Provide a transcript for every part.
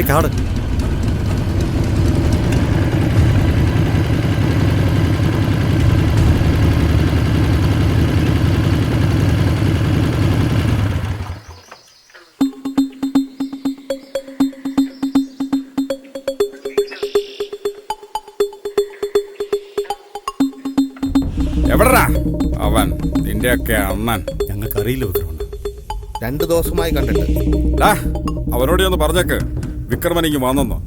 കാട് എവിടാ അവൻ? നിന്റെയൊക്കെ അണ്ണൻ. ഞങ്ങൾക്കറിയില്ല വിക്രമണ്ണ. 2 ദിവസമായി കണ്ടിട്ട്. അവനോട് ഒന്ന് പറഞ്ഞേക്ക് വിക്രമനിക്ക് വന്നെന്നോ.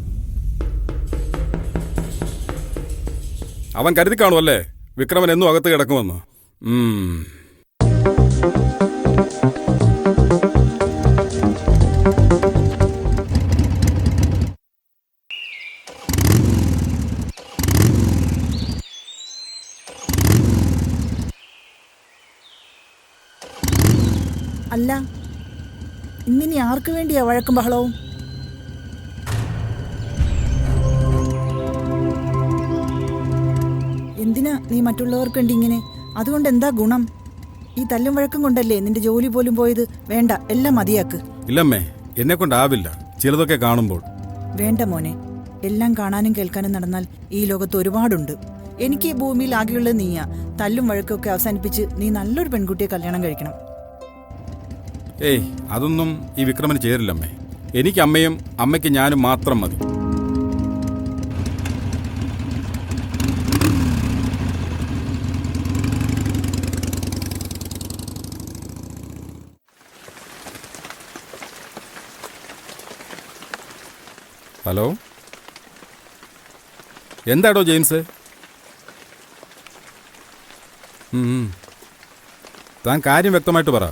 അവൻ കരുതി കാണുമല്ലേ വിക്രമൻ എന്നും അകത്ത് കിടക്കുമെന്ന്. അല്ല, ഇന്നിനി ആർക്ക് വേണ്ടിയാ വഴക്കും ബഹളവും? എന്തിനാ നീ മറ്റുള്ളവർക്ക് വേണ്ടി ഇങ്ങനെ? അതുകൊണ്ട് എന്താ ഗുണം? ഈ തല്ലും വഴക്കും കൊണ്ടല്ലേ നിന്റെ ജോലി പോലും പോയത്. വേണ്ട, എല്ലാം മതിയാക്ക്. ഇല്ലമ്മേ, എന്നെ കൊണ്ടാവില്ല ചിലതൊക്കെ കാണുമ്പോൾ. വേണ്ട മോനെ, എല്ലാം കാണാനും കേൾക്കാനും നടന്നാൽ ഈ ലോകത്ത് ഒരുപാടുണ്ട്. എനിക്ക് ഈ ഭൂമിയിൽ ആകെയുള്ളത് നീയാ. തല്ലും വഴക്കൊക്കെ അവസാനിപ്പിച്ച് നീ നല്ലൊരു പെൺകുട്ടിയെ കല്യാണം കഴിക്കണം. ഏയ്, അതൊന്നും ഈ വിക്രമന് ചേരില്ലമ്മേ. എനിക്ക് അമ്മയും അമ്മയ്ക്ക് ഞാനും മാത്രം മതി. ഹലോ, എന്താടോ ജെയിംസ്? താൻ കാര്യം വ്യക്തമായിട്ട് പറ.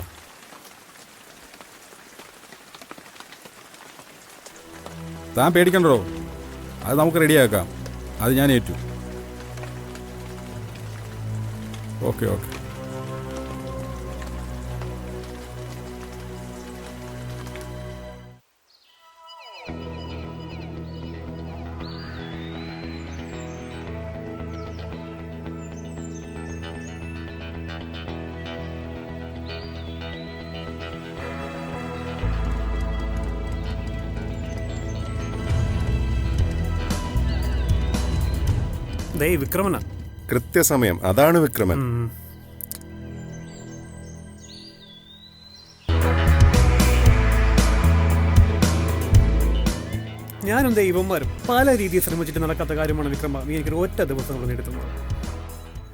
താൻ പേടിക്കണ്ടോ, അത് നമുക്ക് റെഡിയാക്കാം. അത് ഞാൻ ഏറ്റു. Okay okay. വിക്രമന കൃത്യസമയം. അതാണ് വിക്രമൻ. ഞാനും ദൈവന്മാരും പല രീതിയിൽ ശ്രമിച്ചിട്ട് നടക്കാത്ത കാര്യമാണ് വിക്രമ നീ എനിക്ക് ഒറ്റ ദിവസം നേടുന്നത്.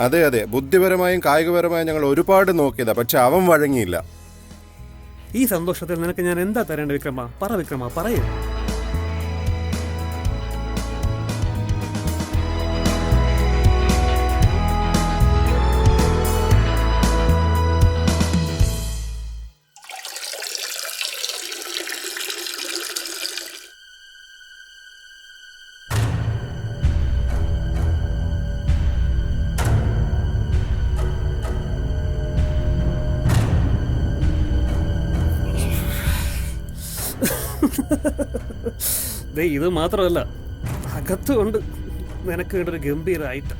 അതെ അതെ, ബുദ്ധിപരമായും കായികപരമായും ഞങ്ങൾ ഒരുപാട് നോക്കിയതാ, പക്ഷെ അവൻ വഴങ്ങിയില്ല. ഈ സന്തോഷത്തിൽ നിനക്ക് ഞാൻ എന്താ തരേണ്ട വിക്രമ? പറ വിക്രമ, പറയൂ. ഇത് മാത്രമല്ല, അകത്തുകൊണ്ട് നിനക്ക് വേണ്ടൊരു ഗംഭീര ഐറ്റം.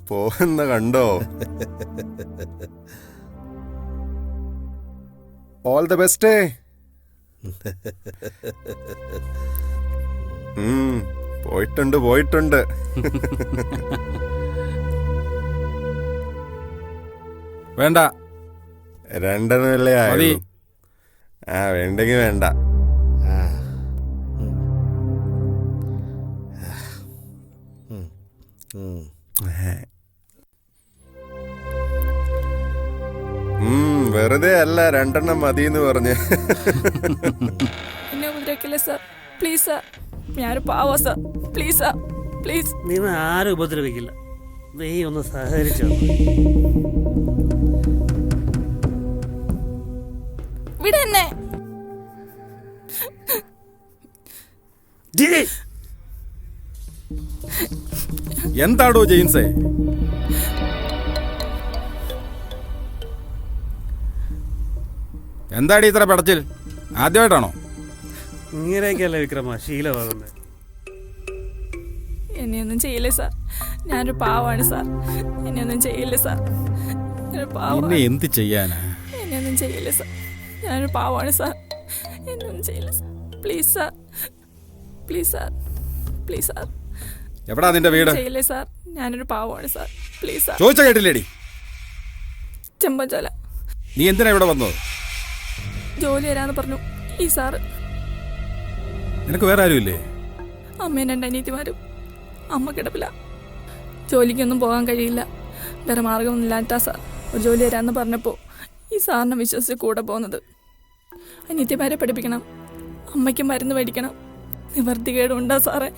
പോന്ന കണ്ടോ? All the best. പോയിട്ടുണ്ട് പോയിട്ടുണ്ട്. വേണ്ട, 2 ആയി. വേണ്ടെങ്കിൽ വേണ്ട. വെറുതെ അല്ല 2 മതിന്ന് പറഞ്ഞ്. എന്നെ ഉപദ്രവിക്കില്ല സാർ, പ്ലീസ് സാർ. ഞാൻ പാവോ സാർ, പ്ലീസ് സാർ, പ്ലീസ്. നീ ആരും ഉപദ്രവിക്കില്ല. നീ ഒന്ന് സഹകരിച്ചോ. വിടെന്നെ. എന്താടോ ജെയിംസേ? എന്താടി ഇത്ര പടച്ചിൽ? ആദ്യമായിട്ടാണോ? ഇങ്ങനെയൊക്കെയല്ലേ വിക്രമ ശീലമാകുന്നത്. എന്നെയൊന്നും ചെയ്യില്ലേ സാർ, ഞാനൊരു പാവമാണ് സാർ. എന്നെയൊന്നും ചെയ്യില്ലേ സാർ, ഞാനൊരു പിന്നെ പാവമാണ്. എന്ത് ചെയ്യാനാ? എന്നെയൊന്നും ചെയ്യില്ലേ സാർ, ഞാനൊരു പാവമാണ് സാർ. എന്നെയൊന്നും ചെയ്യില്ല sir, please sir, please sir, please sir. എവിടാ നിന്റെ വീട്? ചെയ്യില്ലേ സാർ, ഞാനൊരു പാവമാണ് സാർ, പ്ലീസ് സാർ. ചോദിച്ച കേട്ടില്ലേടി? ചെമ്പഞ്ചോല നീ എന്തിനാ ഇവിടെ വന്നത്? ജോലി തരാന്ന് പറഞ്ഞു ഈ സാറ്. നിനക്ക് വേറെ ആരുമില്ലേ? അമ്മയും 2 അനിയത്തിമാരും. അമ്മ കിടപ്പില്ല, ജോലിക്കൊന്നും പോകാൻ കഴിയില്ല. വേറെ മാർഗമൊന്നുമില്ലാട്ടാ സാർ ഒരു ജോലി തരാമെന്ന് പറഞ്ഞപ്പോൾ ഈ സാറിനെ വിശ്വസിച്ച് കൂടെ പോകുന്നത്. അനിയത്തിമാരെ പഠിപ്പിക്കണം, അമ്മയ്ക്ക് മരുന്ന് മേടിക്കണം, നിവർത്തികേടുണ്ടാ സാറേ.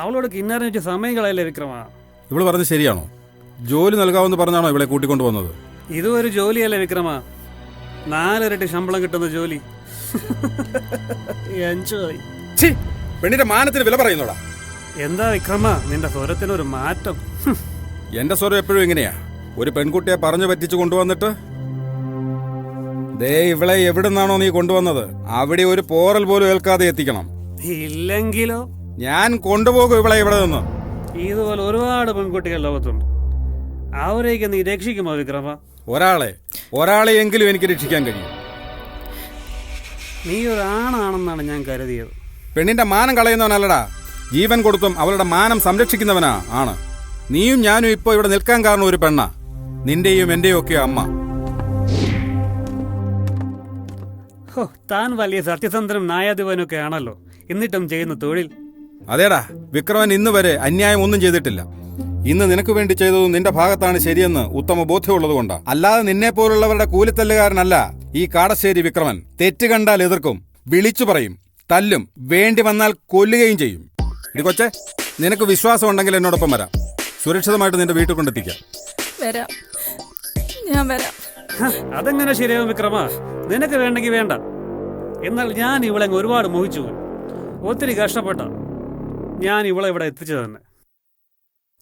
അവളോട് കിന്നാരം വെച്ച് സമയം കളയല്ലേ വിക്രമ. ഇവള് പറഞ്ഞത് ശരിയാണോ? ജോലി നൽകാമെന്ന് പറഞ്ഞാണോ ഇവളെ കൂട്ടിക്കൊണ്ടു വന്നത്? ഇതും ഒരു ജോലിയല്ലേ വിക്രമ, 4 ഇരട്ടി ശമ്പളം കിട്ടുന്ന ജോലി. എൻജോയ്. പെണ്ണിന്റെ മാനത്തിന് വില പറയുന്നോടാ. എന്താ വിക്രമ നിന്റെ സ്വരത്തിനൊരു മാറ്റം? എന്റെ സ്വരം എപ്പോഴും എങ്ങനെയാ? ഒരു പെൺകുട്ടിയെ പറഞ്ഞു പറ്റിച്ച് കൊണ്ടുവന്നിട്ട് ദേ ഇവളെ എവിടുന്നാണോ നീ കൊണ്ടുവന്നത് അവിടെ ഒരു പോറൽ പോലും ഏൽക്കാതെ എത്തിക്കണം. ഇല്ലെങ്കിലോ? ഞാൻ കൊണ്ടുപോകും ഇവളെ ഇവിടെ നിന്ന്. ഇതുപോലെ ഒരുപാട് പെൺകുട്ടികൾ ലോകത്തുണ്ട്, അവരെയൊക്കെ നീ രക്ഷിക്കുമോ വിക്രമ? ഒരാളെയെങ്കിലും എനിക്ക് രക്ഷിക്കാൻ കഴിയും. നീ ഒരാണാണെന്നാണ് ഞാൻ കരുതിയത്. പെണ്ണിന്റെ മാനം കളയുന്നവനല്ലടാ, ജീവൻ കൊടുത്തും അവളുടെ മാനം സംരക്ഷിക്കുന്നവനാ ആണ്. നീയും ഞാനും ഇപ്പൊ ഇവിടെ നിൽക്കാൻ കാരണം ഒരു പെണ്ണ, നിന്റെയും എന്റെയും ഒക്കെ അമ്മ. ഹോ, താൻ വലിയ സത്യസന്ധനും ന്യായാധിപനും ഒക്കെ ആണല്ലോ, എന്നിട്ടും ചെയ്യുന്ന തൊഴിൽ. അതേടാ, വിക്രമൻ ഇന്ന് വരെ അന്യായം ഒന്നും ചെയ്തിട്ടില്ല. ഇന്ന് നിനക്ക് വേണ്ടി ചെയ്തതും നിന്റെ ഭാഗത്താണ് ശരിയെന്ന് ഉത്തമ ബോധ്യമുള്ളത് കൊണ്ടാ. അല്ലാതെ നിന്നെ പോലുള്ളവരുടെ കൂലിത്തല്ലുകാരനല്ല ഈ കാടശ്ശേരി വിക്രമൻ. തെറ്റ് കണ്ടാൽ എതിർക്കും, വിളിച്ചു പറയും, തല്ലും, വേണ്ടി വന്നാൽ കൊല്ലുകയും ചെയ്യും. ഇടി കൊച്ചേ, നിനക്ക് വിശ്വാസം ഉണ്ടെങ്കിൽ എന്നോടൊപ്പം വരാം, സുരക്ഷിതമായിട്ട് നിന്റെ വീട്ടിൽ കൊണ്ടെത്തിക്കാം. വരാം, ഞാൻ വരാം. അതെങ്ങനെ ശരിയാവും വിക്രമ? നിനക്ക് വേണ്ടെങ്കിൽ വേണ്ട, എന്നാൽ ഞാൻ ഇവളെ ഒരുപാട് മോഹിച്ചു പോയി. ഒത്തിരി കഷ്ടപ്പെട്ട ഞാൻ ഇവളെ ഇവിടെ എത്തിച്ചു തന്നെ.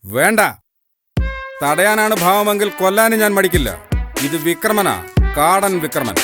വേണ്ട, തടയാനാണ് ഭാവമെങ്കിൽ കൊല്ലാനും ഞാൻ മടിക്കില്ല. ഇത് വിക്രമനാ, കാടൻ വിക്രമൻ.